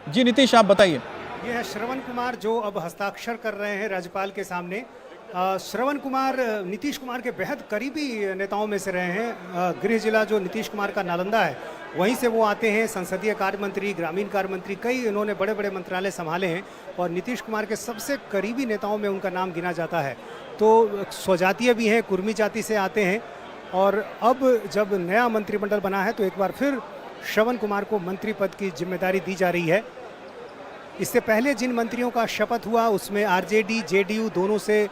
जी नीतीश, आप बताइए। ये है श्रवण कुमार जो अब हस्ताक्षर कर रहे हैं राज्यपाल के सामने। श्रवण कुमार नीतीश कुमार के बेहद करीबी नेताओं में से रहे हैं। गृह जिला जो नीतीश कुमार का नालंदा है, वहीं से वो आते हैं। संसदीय कार्य मंत्री, ग्रामीण कार्य मंत्री, कई इन्होंने बड़े बड़े मंत्रालय संभाले हैं और नीतीश कुमार के सबसे करीबी नेताओं में उनका नाम गिना जाता है। तो स्वजातीय भी हैं, कुर्मी जाति से आते हैं। और अब जब नया मंत्रिमंडल बना है तो एक बार फिर श्रवण कुमार को मंत्री पद की जिम्मेदारी दी जा रही है। इससे पहले जिन मंत्रियों का शपथ हुआ उसमें आरजेडी, जेडीयू दोनों से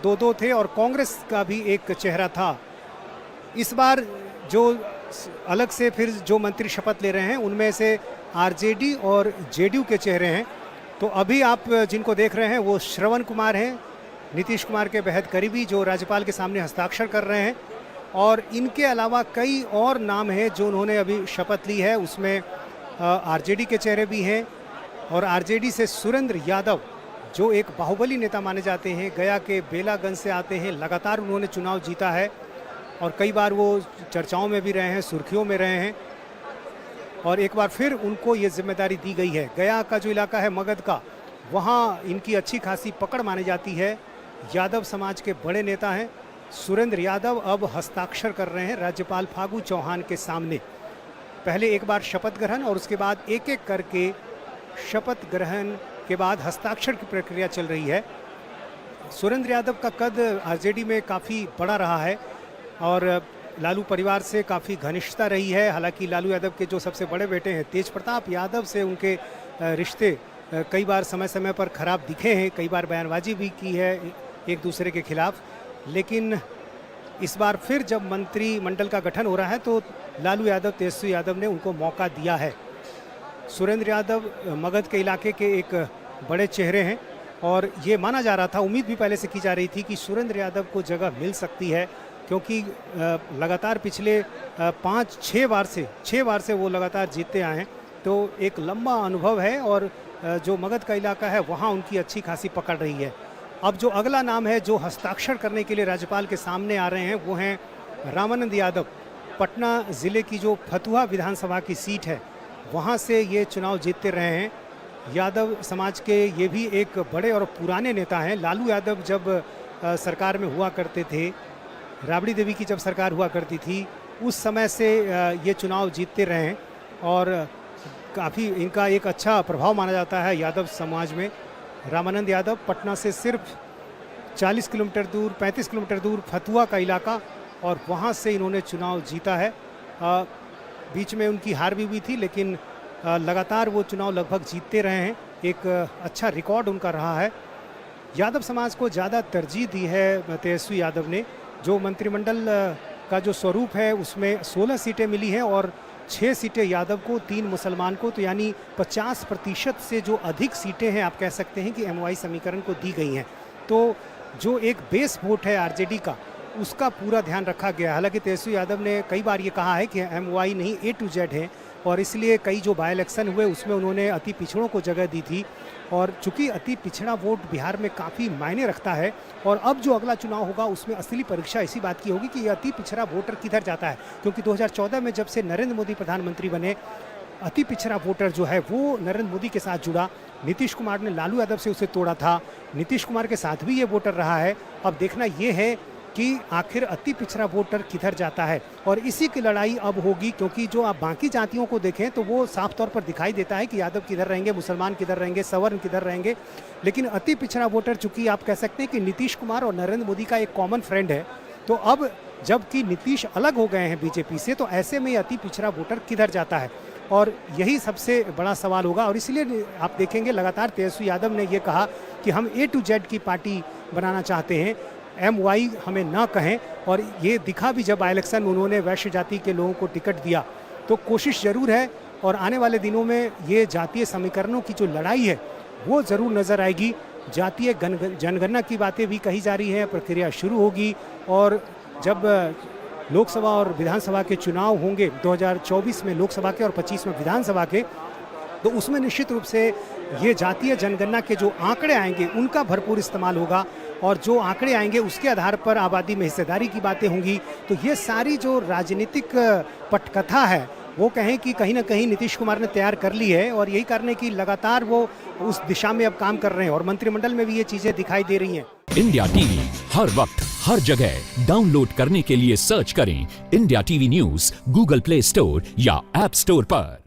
दो दो थे और कांग्रेस का भी एक चेहरा था। इस बार जो अलग से फिर जो मंत्री शपथ ले रहे हैं उनमें से आरजेडी और जेडीयू के चेहरे हैं। तो अभी आप जिनको देख रहे हैं वो श्रवण कुमार हैं, नीतीश कुमार के बेहद करीबी, जो राज्यपाल के सामने हस्ताक्षर कर रहे हैं। और इनके अलावा कई और नाम हैं जो उन्होंने अभी शपथ ली है। उसमें आरजेडी के चेहरे भी हैं और आरजेडी से सुरेंद्र यादव जो एक बाहुबली नेता माने जाते हैं, गया के बेलागंज से आते हैं। लगातार उन्होंने चुनाव जीता है और कई बार वो चर्चाओं में भी रहे हैं, सुर्खियों में रहे हैं। और एक बार फिर उनको ये जिम्मेदारी दी गई है। गया का जो इलाका है मगध का, वहाँ इनकी अच्छी खासी पकड़ मानी जाती है। यादव समाज के बड़े नेता हैं। सुरेंद्र यादव अब हस्ताक्षर कर रहे हैं राज्यपाल फागू चौहान के सामने। पहले एक बार शपथ ग्रहण और उसके बाद एक एक करके शपथ ग्रहण के बाद हस्ताक्षर की प्रक्रिया चल रही है। सुरेंद्र यादव का कद आरजेडी में काफ़ी बड़ा रहा है और लालू परिवार से काफ़ी घनिष्ठता रही है। हालांकि लालू यादव के जो सबसे बड़े बेटे हैं तेज प्रताप यादव से उनके रिश्ते कई बार समय समय पर खराब दिखे हैं, कई बार बयानबाजी भी की है एक दूसरे के खिलाफ। लेकिन इस बार फिर जब मंत्रिमंडल का गठन हो रहा है तो लालू यादव, तेजस्वी यादव ने उनको मौका दिया है। सुरेंद्र यादव मगध के इलाके के एक बड़े चेहरे हैं और ये माना जा रहा था, उम्मीद भी पहले से की जा रही थी कि सुरेंद्र यादव को जगह मिल सकती है, क्योंकि लगातार पिछले 5-6 बार से वो लगातार जीतते आए हैं। तो एक लंबा अनुभव है और जो मगध का इलाका है वहाँ उनकी अच्छी खासी पकड़ रही है। अब जो अगला नाम है जो हस्ताक्षर करने के लिए राज्यपाल के सामने आ रहे हैं वो हैं रामानंद यादव। पटना ज़िले की जो फतुहा विधानसभा की सीट है वहाँ से ये चुनाव जीतते रहे हैं। यादव समाज के ये भी एक बड़े और पुराने नेता हैं। लालू यादव जब सरकार में हुआ करते थे, राबड़ी देवी की जब सरकार हुआ करती थी, उस समय से ये चुनाव जीतते रहे हैं और काफ़ी इनका एक अच्छा प्रभाव माना जाता है यादव समाज में। रामानंद यादव पटना से सिर्फ 40 किलोमीटर दूर, 35 किलोमीटर दूर फतुहा का इलाका, और वहाँ से इन्होंने चुनाव जीता है। बीच में उनकी हार भी हुई थी लेकिन लगातार वो चुनाव लगभग जीतते रहे हैं। एक अच्छा रिकॉर्ड उनका रहा है। यादव समाज को ज़्यादा तरजीह दी है तेजस्वी यादव ने। जो मंत्रिमंडल का जो स्वरूप है उसमें 16 सीटें मिली हैं और 6 सीटें यादव को, 3 मुसलमान को, तो यानी 50% से जो अधिक सीटें हैं आप कह सकते हैं कि एमओआई समीकरण को दी गई हैं। तो जो एक बेस वोट है आरजेडी का, उसका पूरा ध्यान रखा गया। हालांकि तेजस्वी यादव ने कई बार ये कहा है कि एमओआई नहीं A to Z है और इसलिए कई जो बाई इलेक्शन हुए उसमें उन्होंने अति पिछड़ों को जगह दी थी। और चूंकि अति पिछड़ा वोट बिहार में काफ़ी मायने रखता है और अब जो अगला चुनाव होगा उसमें असली परीक्षा इसी बात की होगी कि ये अति पिछड़ा वोटर किधर जाता है। क्योंकि 2014 में जब से नरेंद्र मोदी प्रधानमंत्री बने, अति पिछड़ा वोटर जो है वो नरेंद्र मोदी के साथ जुड़ा। नीतीश कुमार ने लालू यादव से उसे तोड़ा था, नीतीश कुमार के साथ भी ये वोटर रहा है। अब देखना ये है कि आखिर अति पिछड़ा वोटर किधर जाता है और इसी की लड़ाई अब होगी। क्योंकि जो आप बाकी जातियों को देखें तो वो साफ तौर पर दिखाई देता है कि यादव किधर रहेंगे, मुसलमान किधर रहेंगे, सवर्ण किधर रहेंगे। लेकिन अति पिछड़ा वोटर, चूंकि आप कह सकते हैं कि नीतीश कुमार और नरेंद्र मोदी का एक कॉमन फ्रेंड है, तो अब जबकि नीतीश अलग हो गए हैं बीजेपी से, तो ऐसे में अति पिछड़ा वोटर किधर जाता है और यही सबसे बड़ा सवाल होगा। और इसलिए आप देखेंगे लगातार तेजस्वी यादव ने ये कहा कि हम A to Z की पार्टी बनाना चाहते हैं, MY हमें ना कहें। और ये दिखा भी जब बाई इलेक्शन में उन्होंने वैश्य जाति के लोगों को टिकट दिया। तो कोशिश ज़रूर है और आने वाले दिनों में ये जातीय समीकरणों की जो लड़ाई है वो ज़रूर नज़र आएगी। जातीय जनगणना की बातें भी कही जा रही हैं, प्रक्रिया शुरू होगी और जब लोकसभा और विधानसभा के चुनाव होंगे 2024 में लोकसभा के और 25 में विधानसभा के, तो उसमें निश्चित रूप से ये जातीय जनगणना के जो आंकड़े आएंगे उनका भरपूर इस्तेमाल होगा और जो आंकड़े आएंगे उसके आधार पर आबादी में हिस्सेदारी की बातें होंगी। तो ये सारी जो राजनीतिक पटकथा है वो कहें कि कहीं ना कहीं नीतीश कुमार ने तैयार कर ली है और यही कारण है कि लगातार वो उस दिशा में अब काम कर रहे हैं और मंत्रिमंडल में भी ये चीजें दिखाई दे रही हैं। इंडिया टीवी हर वक्त हर जगह डाउनलोड करने के लिए सर्च करें India TV news Google play store या ऐप स्टोर पर।